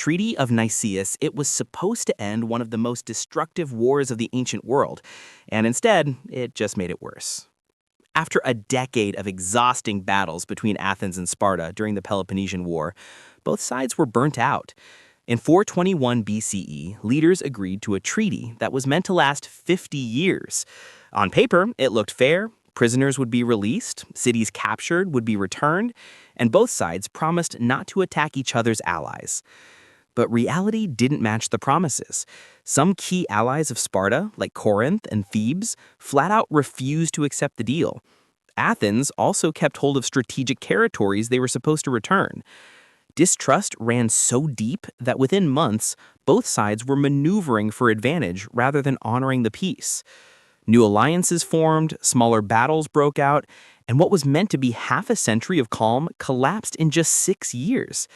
Treaty of Nicias, it was supposed to end one of the most destructive wars of the ancient world, and instead, it just made it worse. After a decade of exhausting battles between Athens and Sparta during the Peloponnesian War, both sides were burnt out. In 421 BCE, leaders agreed to a treaty that was meant to last 50 years. On paper, it looked fair. Prisoners would be released, cities captured would be returned, and both sides promised not to attack each other's allies. But reality didn't match the promises. Some key allies of Sparta, like Corinth and Thebes, flat out refused to accept the deal. Athens also kept hold of strategic territories they were supposed to return. Distrust ran so deep that within months, both sides were maneuvering for advantage rather than honoring the peace. New alliances formed, smaller battles broke out, and what was meant to be half a century of calm collapsed in just 6 years.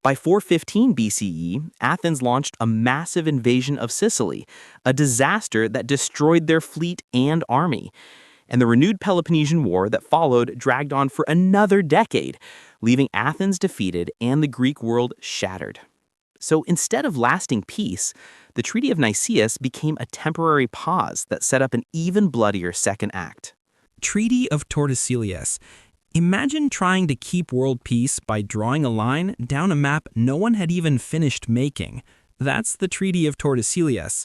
By 415 BCE, Athens launched a massive invasion of Sicily, a disaster that destroyed their fleet and army. And the renewed Peloponnesian War that followed dragged on for another decade, leaving Athens defeated and the Greek world shattered. So instead of lasting peace, the Treaty of Nicias became a temporary pause that set up an even bloodier second act. Treaty of Tordesillas. Imagine trying to keep world peace by drawing a line down a map no one had even finished making. That's the Treaty of Tordesillas.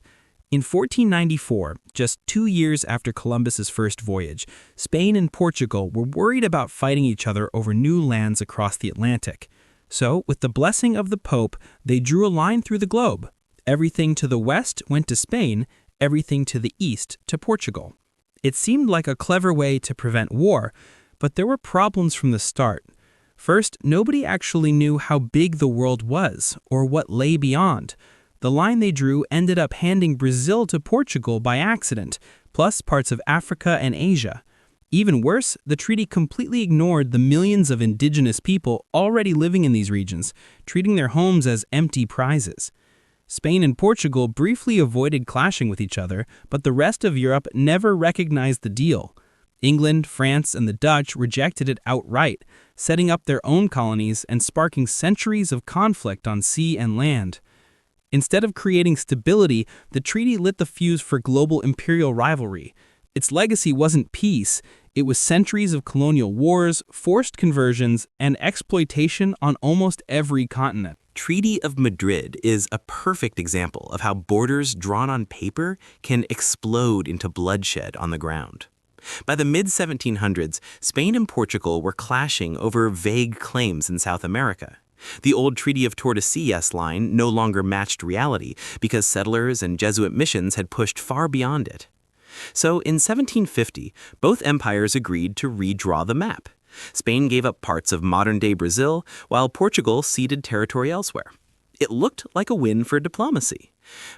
In 1494, just 2 years after Columbus's first voyage, Spain and Portugal were worried about fighting each other over new lands across the Atlantic. So, with the blessing of the Pope, they drew a line through the globe. Everything to the west went to Spain, everything to the east to Portugal. It seemed like a clever way to prevent war, but there were problems from the start. First, nobody actually knew how big the world was or what lay beyond. The line they drew ended up handing Brazil to Portugal by accident, plus parts of Africa and Asia. Even worse, the treaty completely ignored the millions of indigenous people already living in these regions, treating their homes as empty prizes. Spain and Portugal briefly avoided clashing with each other, but the rest of Europe never recognized the deal. England, France, and the Dutch rejected it outright, setting up their own colonies and sparking centuries of conflict on sea and land. Instead of creating stability, the treaty lit the fuse for global imperial rivalry. Its legacy wasn't peace, it was centuries of colonial wars, forced conversions, and exploitation on almost every continent. Treaty of Madrid is a perfect example of how borders drawn on paper can explode into bloodshed on the ground. By the mid-1700s, Spain and Portugal were clashing over vague claims in South America. The old Treaty of Tordesillas line no longer matched reality because settlers and Jesuit missions had pushed far beyond it. So in 1750, both empires agreed to redraw the map. Spain gave up parts of modern-day Brazil, while Portugal ceded territory elsewhere. It looked like a win for diplomacy.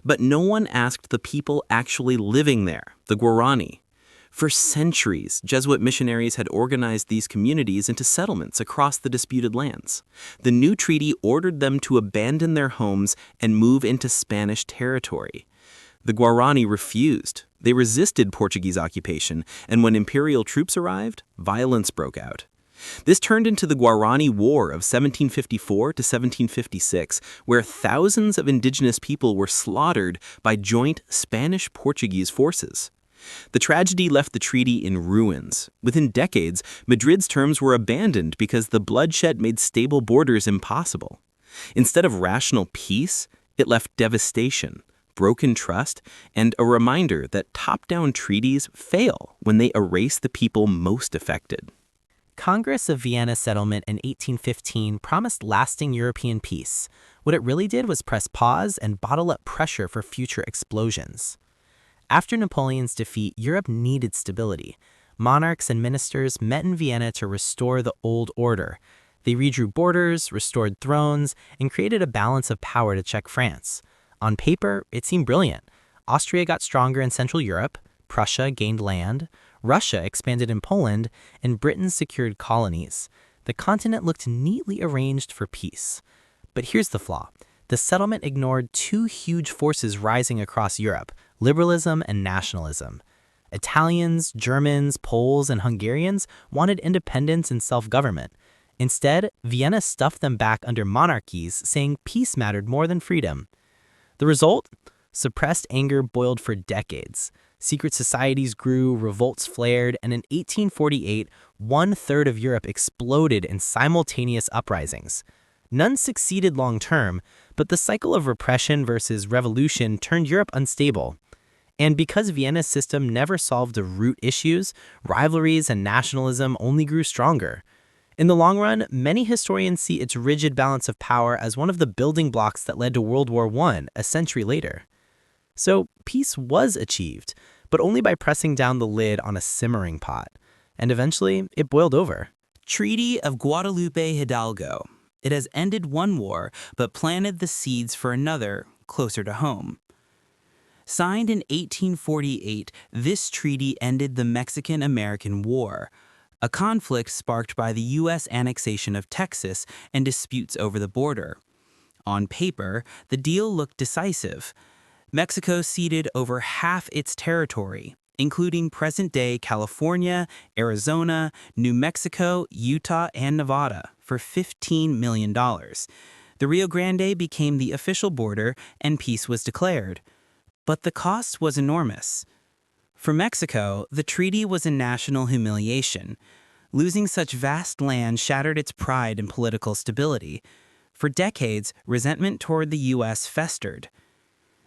But no one asked the people actually living there, the Guaraní. For centuries, Jesuit missionaries had organized these communities into settlements across the disputed lands. The new treaty ordered them to abandon their homes and move into Spanish territory. The Guaraní refused. They resisted Portuguese occupation, and when imperial troops arrived, violence broke out. This turned into the Guaraní War of 1754 to 1756, where thousands of indigenous people were slaughtered by joint Spanish-Portuguese forces. The tragedy left the treaty in ruins. Within decades, Madrid's terms were abandoned because the bloodshed made stable borders impossible. Instead of rational peace, it left devastation, broken trust, and a reminder that top-down treaties fail when they erase the people most affected. Congress of Vienna settlement in 1815 promised lasting European peace. What it really did was press pause and bottle up pressure for future explosions. After Napoleon's defeat, Europe needed stability. Monarchs and ministers met in Vienna to restore the old order. They redrew borders, restored thrones, and created a balance of power to check France. On paper, it seemed brilliant. Austria got stronger in Central Europe, Prussia gained land, Russia expanded in Poland, and Britain secured colonies. The continent looked neatly arranged for peace. But here's the flaw. The settlement ignored two huge forces rising across Europe: liberalism and nationalism. Italians, Germans, Poles, and Hungarians wanted independence and self-government. Instead, Vienna stuffed them back under monarchies, saying peace mattered more than freedom. The result? Suppressed anger boiled for decades. Secret societies grew, revolts flared, and in 1848, 1/3 of Europe exploded in simultaneous uprisings. None succeeded long-term, but the cycle of repression versus revolution turned Europe unstable. And because Vienna's system never solved the root issues, rivalries and nationalism only grew stronger. In the long run, many historians see its rigid balance of power as one of the building blocks that led to World War I a century later. So peace was achieved, but only by pressing down the lid on a simmering pot. And eventually, it boiled over. Treaty of Guadalupe Hidalgo. It has ended one war, but planted the seeds for another closer to home. Signed in 1848, this treaty ended the Mexican-American War, a conflict sparked by the U.S. annexation of Texas and disputes over the border. On paper, the deal looked decisive. Mexico ceded over half its territory, including present-day California, Arizona, New Mexico, Utah, and Nevada, for $15 million. The Rio Grande became the official border, and peace was declared. But the cost was enormous. For Mexico, the treaty was a national humiliation. Losing such vast land shattered its pride and political stability. For decades, resentment toward the U.S. festered.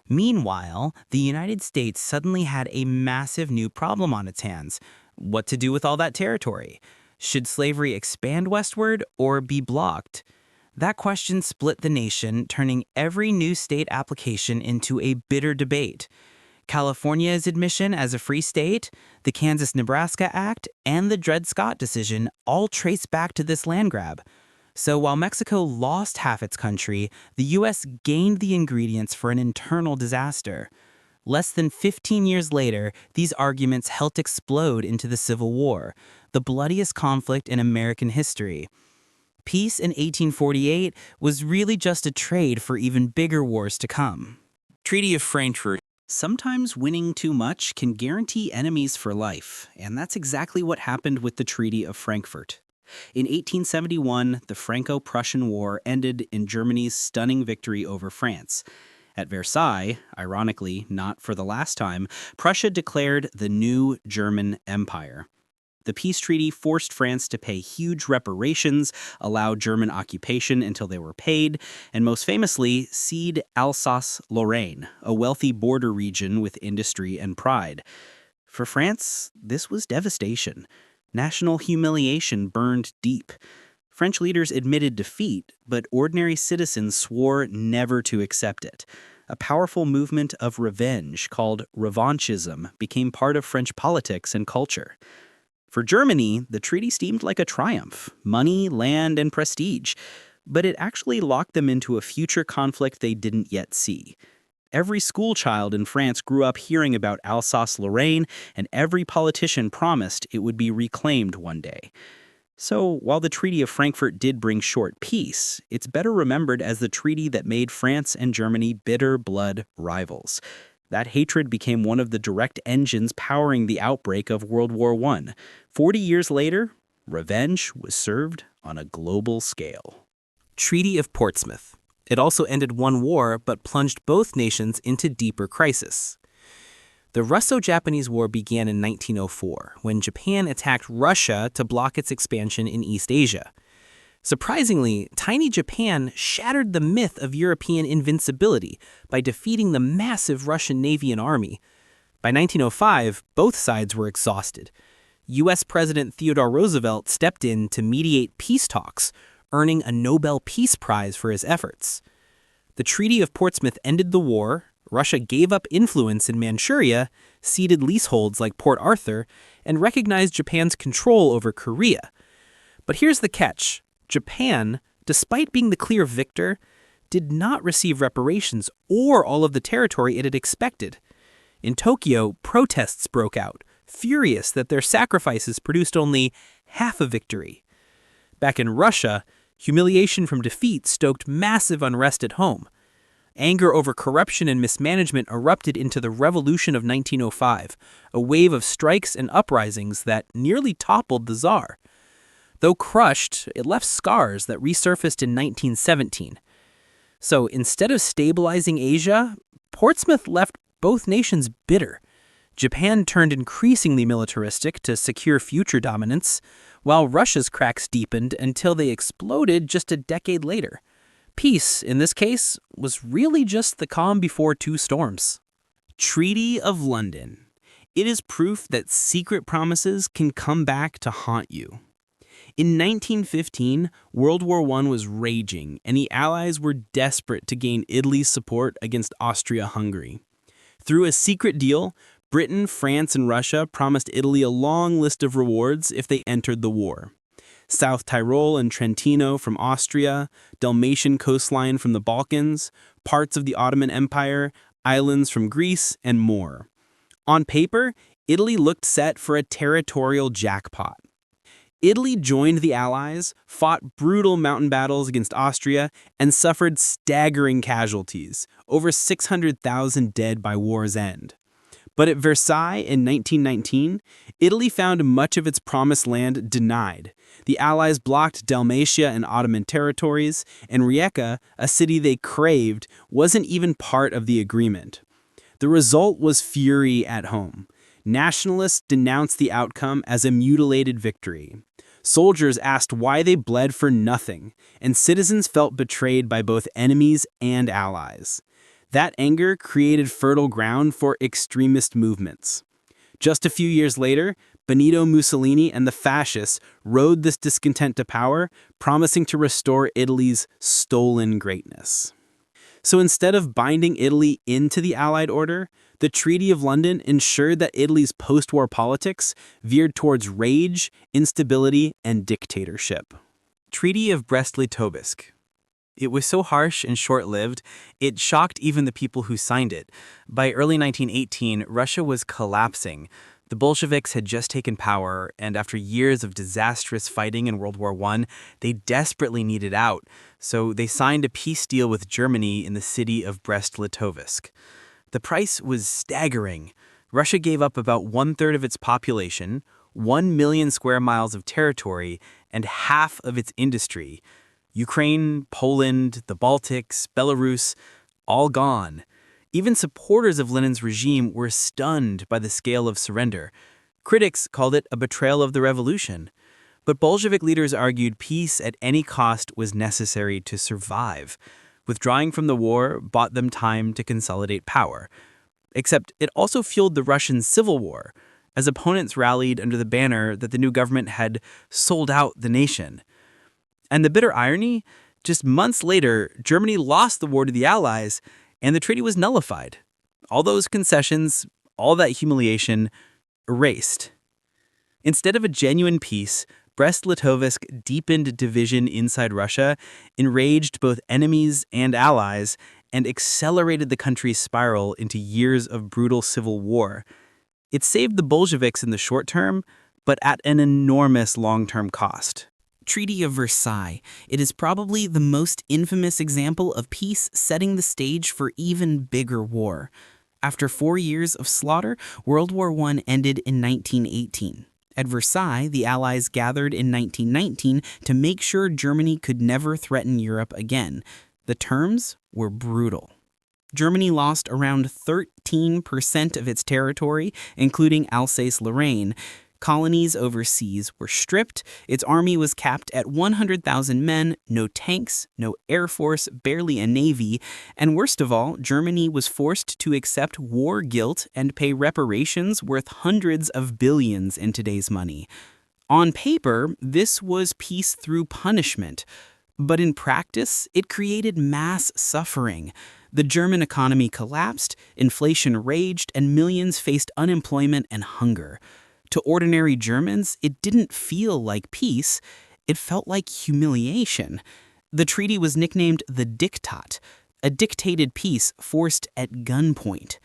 Meanwhile, the United States suddenly had a massive new problem on its hands. What to do with all that territory? Should slavery expand westward or be blocked? That question split the nation, turning every new state application into a bitter debate. California's admission as a free state, the Kansas-Nebraska Act, and the Dred Scott decision all trace back to this land grab. So while Mexico lost half its country, the U.S. gained the ingredients for an internal disaster. Less than 15 years later, these arguments helped explode into the Civil War, the bloodiest conflict in American history. Peace in 1848 was really just a trade for even bigger wars to come. Treaty of Frankfurt. Sometimes winning too much can guarantee enemies for life, and that's exactly what happened with the Treaty of Frankfurt. In 1871, the Franco-Prussian War ended in Germany's stunning victory over France. At Versailles, ironically not for the last time, Prussia declared the new German Empire. The peace treaty forced France to pay huge reparations, allowed German occupation until they were paid, and most famously, cede Alsace-Lorraine, a wealthy border region with industry and pride. For France, this was devastation. National humiliation burned deep. French leaders admitted defeat, but ordinary citizens swore never to accept it. A powerful movement of revenge called revanchism became part of French politics and culture. For Germany, the treaty seemed like a triumph, money, land, and prestige, but it actually locked them into a future conflict they didn't yet see. Every schoolchild in France grew up hearing about Alsace-Lorraine, and every politician promised it would be reclaimed one day. So, while the Treaty of Frankfurt did bring short peace, it's better remembered as the treaty that made France and Germany bitter blood rivals. That hatred became one of the direct engines powering the outbreak of World War I. 40 years later, revenge was served on a global scale. Treaty of Portsmouth. It also ended one war, but plunged both nations into deeper crisis. The Russo-Japanese War began in 1904, when Japan attacked Russia to block its expansion in East Asia. Surprisingly, tiny Japan shattered the myth of European invincibility by defeating the massive Russian Navy and army. By 1905, both sides were exhausted. U.S. President Theodore Roosevelt stepped in to mediate peace talks, earning a Nobel Peace Prize for his efforts. The Treaty of Portsmouth ended the war, Russia gave up influence in Manchuria, ceded leaseholds like Port Arthur, and recognized Japan's control over Korea. But here's the catch. Japan, despite being the clear victor, did not receive reparations or all of the territory it had expected. In Tokyo, protests broke out, furious that their sacrifices produced only half a victory. Back in Russia, humiliation from defeat stoked massive unrest at home. Anger over corruption and mismanagement erupted into the Revolution of 1905, a wave of strikes and uprisings that nearly toppled the Tsar. Though crushed, it left scars that resurfaced in 1917. So instead of stabilizing Asia, Portsmouth left both nations bitter. Japan turned increasingly militaristic to secure future dominance, while Russia's cracks deepened until they exploded just a decade later. Peace, in this case, was really just the calm before two storms. Treaty of London. It is proof that secret promises can come back to haunt you. In 1915, World War I was raging, and the Allies were desperate to gain Italy's support against Austria-Hungary. Through a secret deal, Britain, France, and Russia promised Italy a long list of rewards if they entered the war. South Tyrol and Trentino from Austria, Dalmatian coastline from the Balkans, parts of the Ottoman Empire, islands from Greece, and more. On paper, Italy looked set for a territorial jackpot. Italy joined the Allies, fought brutal mountain battles against Austria, and suffered staggering casualties, over 600,000 dead by war's end. But at Versailles in 1919, Italy found much of its promised land denied. The Allies blocked Dalmatia and Ottoman territories, and Rijeka, a city they craved, wasn't even part of the agreement. The result was fury at home. Nationalists denounced the outcome as a mutilated victory. Soldiers asked why they bled for nothing, and citizens felt betrayed by both enemies and allies. That anger created fertile ground for extremist movements. Just a few years later, Benito Mussolini and the fascists rode this discontent to power, promising to restore Italy's stolen greatness. So instead of binding Italy into the Allied order, the Treaty of London ensured that Italy's post-war politics veered towards rage, instability, and dictatorship. Treaty of Brest-Litovsk. It was so harsh and short-lived, it shocked even the people who signed it. By early 1918, Russia was collapsing. The Bolsheviks had just taken power, and after years of disastrous fighting in World War I, they desperately needed out, so they signed a peace deal with Germany in the city of Brest-Litovsk. The price was staggering. Russia gave up about one-third of its population, 1 million square miles of territory, and half of its industry. Ukraine, Poland, the Baltics, Belarus, all gone. Even supporters of Lenin's regime were stunned by the scale of surrender. Critics called it a betrayal of the revolution. But Bolshevik leaders argued peace at any cost was necessary to survive. Withdrawing from the war bought them time to consolidate power. Except it also fueled the Russian Civil War, as opponents rallied under the banner that the new government had sold out the nation. And the bitter irony, just months later, Germany lost the war to the Allies, and the treaty was nullified. All those concessions, all that humiliation, erased. Instead of a genuine peace, Brest-Litovsk deepened division inside Russia, enraged both enemies and allies, and accelerated the country's spiral into years of brutal civil war. It saved the Bolsheviks in the short term, but at an enormous long-term cost. Treaty of Versailles. It is probably the most infamous example of peace setting the stage for even bigger war. After 4 years of slaughter, World War I ended in 1918. At Versailles, the Allies gathered in 1919 to make sure Germany could never threaten Europe again. The terms were brutal. Germany lost around 13% of its territory, including Alsace-Lorraine. Colonies overseas were stripped, its army was capped at 100,000 men, no tanks, no air force, barely a navy, and worst of all, Germany was forced to accept war guilt and pay reparations worth hundreds of billions in today's money. On paper, this was peace through punishment, but in practice, it created mass suffering. The German economy collapsed, inflation raged, and millions faced unemployment and hunger. To ordinary Germans, it didn't feel like peace, it felt like humiliation. The treaty was nicknamed the Diktat, a dictated peace forced at gunpoint.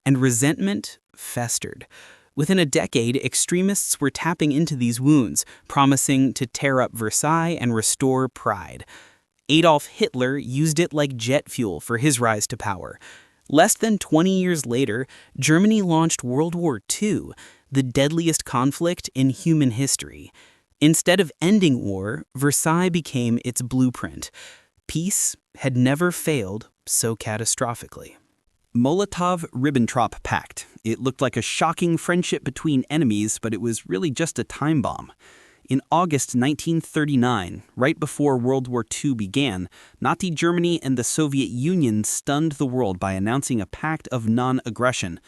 And resentment festered. Within a decade, extremists were tapping into these wounds, promising to tear up Versailles and restore pride. Adolf Hitler used it like jet fuel for his rise to power. Less than 20 years later, Germany launched World War II, the deadliest conflict in human history. Instead of ending war, Versailles became its blueprint. Peace had never failed so catastrophically. Molotov-Ribbentrop Pact. It looked like a shocking friendship between enemies, but it was really just a time bomb. In August 1939, right before World War II began, Nazi Germany and the Soviet Union stunned the world by announcing a pact of non-aggression.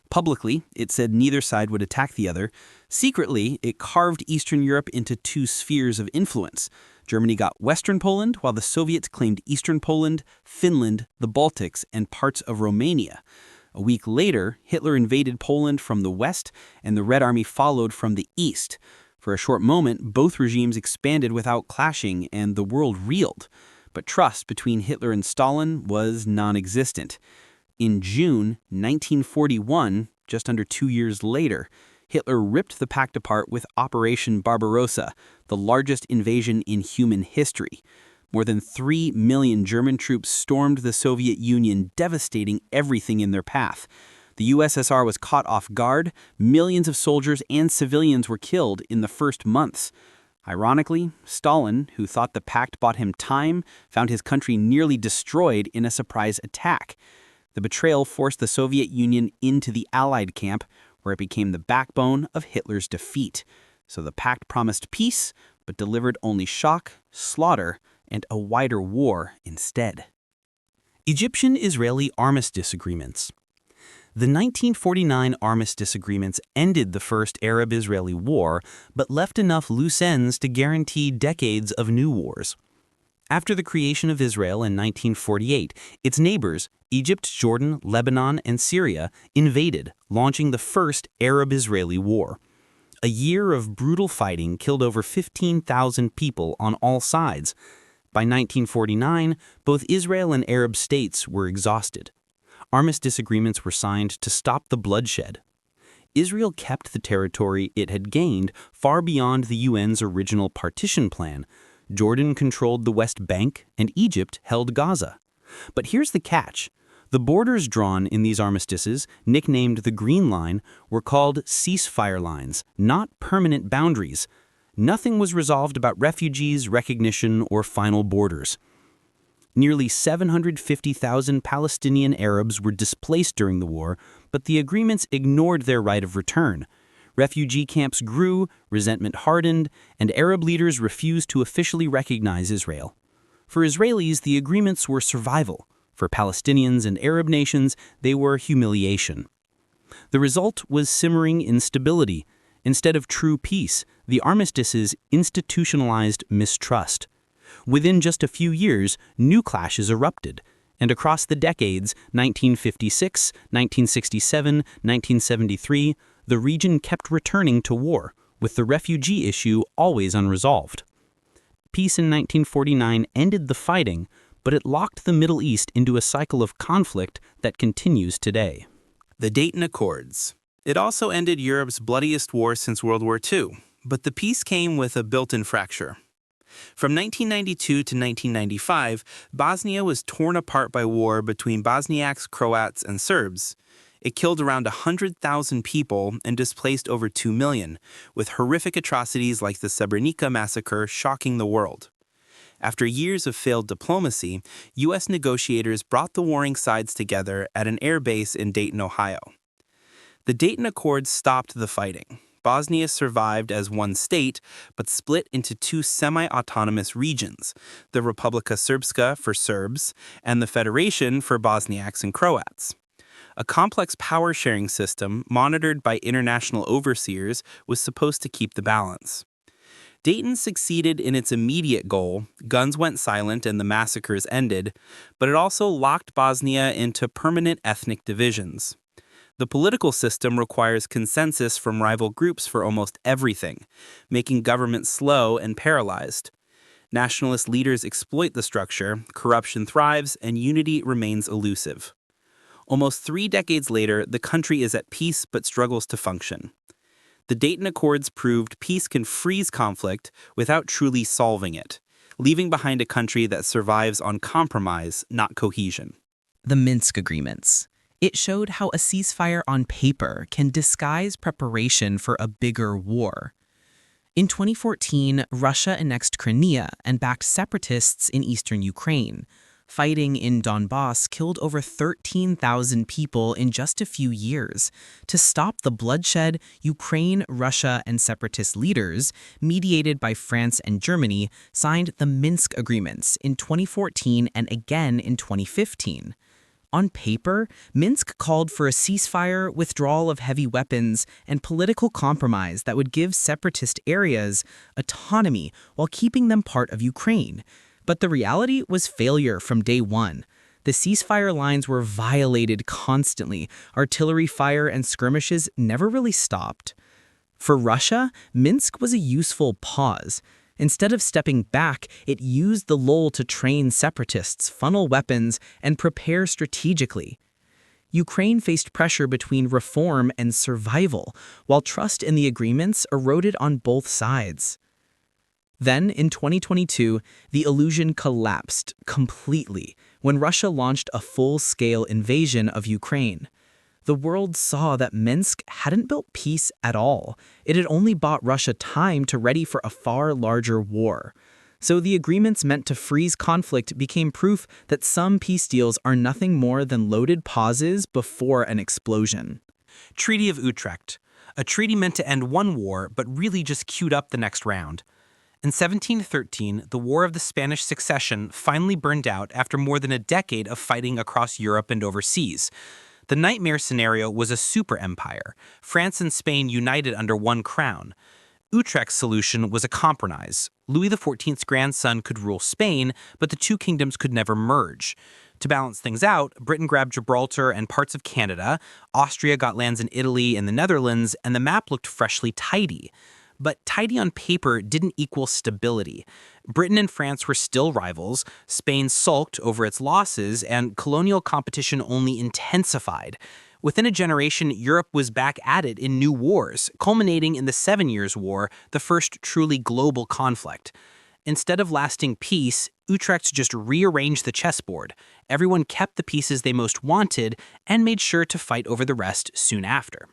Publicly, it said neither side would attack the other. Secretly, it carved Eastern Europe into two spheres of influence. Germany got Western Poland, while the Soviets claimed Eastern Poland, Finland, the Baltics, and parts of Romania. A week later, Hitler invaded Poland from the west, and the Red Army followed from the east. For a short moment, both regimes expanded without clashing, and the world reeled. But trust between Hitler and Stalin was non-existent. In June 1941, just under 2 years later, Hitler ripped the pact apart with Operation Barbarossa, the largest invasion in human history. More than 3 million German troops stormed the Soviet Union, devastating everything in their path. The USSR was caught off guard. Millions of soldiers and civilians were killed in the first months. Ironically, Stalin, who thought the pact bought him time, found his country nearly destroyed in a surprise attack. The betrayal forced the Soviet Union into the Allied camp, where it became the backbone of Hitler's defeat. So the pact promised peace, but delivered only shock, slaughter, and a wider war instead. Egyptian-Israeli armistice agreements. The 1949 armistice agreements ended the First Arab-Israeli War, but left enough loose ends to guarantee decades of new wars. After the creation of Israel in 1948, its neighbors, Egypt, Jordan, Lebanon, and Syria, invaded, launching the First Arab-Israeli War. A year of brutal fighting killed over 15,000 people on all sides. By 1949, both Israel and Arab states were exhausted. Armistice agreements were signed to stop the bloodshed. Israel kept the territory it had gained far beyond the UN's original partition plan. Jordan controlled the West Bank, and Egypt held Gaza. But here's the catch. The borders drawn in these armistices, nicknamed the Green Line, were called ceasefire lines, not permanent boundaries. Nothing was resolved about refugees, recognition, or final borders. Nearly 750,000 Palestinian Arabs were displaced during the war, but the agreements ignored their right of return. Refugee camps grew, resentment hardened, and Arab leaders refused to officially recognize Israel. For Israelis, the agreements were survival. For Palestinians and Arab nations, they were humiliation. The result was simmering instability. Instead of true peace, the armistices institutionalized mistrust. Within just a few years, new clashes erupted, and across the decades 1956, 1967, 1973, the region kept returning to war, with the refugee issue always unresolved. Peace in 1949 ended the fighting, but it locked the Middle East into a cycle of conflict that continues today. The Dayton Accords. It also ended Europe's bloodiest war since World War II, but the peace came with a built-in fracture. From 1992 to 1995, Bosnia was torn apart by war between Bosniaks, Croats, and Serbs. It killed around 100,000 people and displaced over 2 million, with horrific atrocities like the Srebrenica massacre shocking the world. After years of failed diplomacy, U.S. negotiators brought the warring sides together at an air base in Dayton, Ohio. The Dayton Accords stopped the fighting. Bosnia survived as one state, but split into two semi-autonomous regions, the Republika Srpska for Serbs and the Federation for Bosniaks and Croats. A complex power-sharing system, monitored by international overseers, was supposed to keep the balance. Dayton succeeded in its immediate goal. Guns went silent and the massacres ended, but it also locked Bosnia into permanent ethnic divisions. The political system requires consensus from rival groups for almost everything, making government slow and paralyzed. Nationalist leaders exploit the structure, corruption thrives, and unity remains elusive. Almost 3 decades later, the country is at peace but struggles to function. The Dayton Accords proved peace can freeze conflict without truly solving it, leaving behind a country that survives on compromise, not cohesion. The Minsk Agreements. It showed how a ceasefire on paper can disguise preparation for a bigger war. In 2014, Russia annexed Crimea and backed separatists in eastern Ukraine. Fighting in Donbass killed over 13,000 people in just a few years. To stop the bloodshed, Ukraine, Russia, and separatist leaders, mediated by France and Germany, signed the Minsk Agreements in 2014 and again in 2015. On paper, Minsk called for a ceasefire, withdrawal of heavy weapons, and political compromise that would give separatist areas autonomy while keeping them part of Ukraine. But the reality was failure from day one. The ceasefire lines were violated constantly. Artillery fire and skirmishes never really stopped. For Russia, Minsk was a useful pause. Instead of stepping back, it used the lull to train separatists, funnel weapons, and prepare strategically. Ukraine faced pressure between reform and survival, while trust in the agreements eroded on both sides. Then, in 2022, the illusion collapsed completely when Russia launched a full-scale invasion of Ukraine. The world saw that Minsk hadn't built peace at all. It had only bought Russia time to ready for a far larger war. So the agreements meant to freeze conflict became proof that some peace deals are nothing more than loaded pauses before an explosion. Treaty of Utrecht, a treaty meant to end one war but really just queued up the next round. In 1713, the War of the Spanish Succession finally burned out after more than a decade of fighting across Europe and overseas. The nightmare scenario was a super empire, France and Spain united under one crown. Utrecht's solution was a compromise. Louis XIV's grandson could rule Spain, but the two kingdoms could never merge. To balance things out, Britain grabbed Gibraltar and parts of Canada, Austria got lands in Italy and the Netherlands, and the map looked freshly tidy. But tidy on paper didn't equal stability. Britain and France were still rivals, Spain sulked over its losses, and colonial competition only intensified. Within a generation, Europe was back at it in new wars, culminating in the 7 Years' War, the first truly global conflict. Instead of lasting peace, Utrecht just rearranged the chessboard. Everyone kept the pieces they most wanted and made sure to fight over the rest soon after.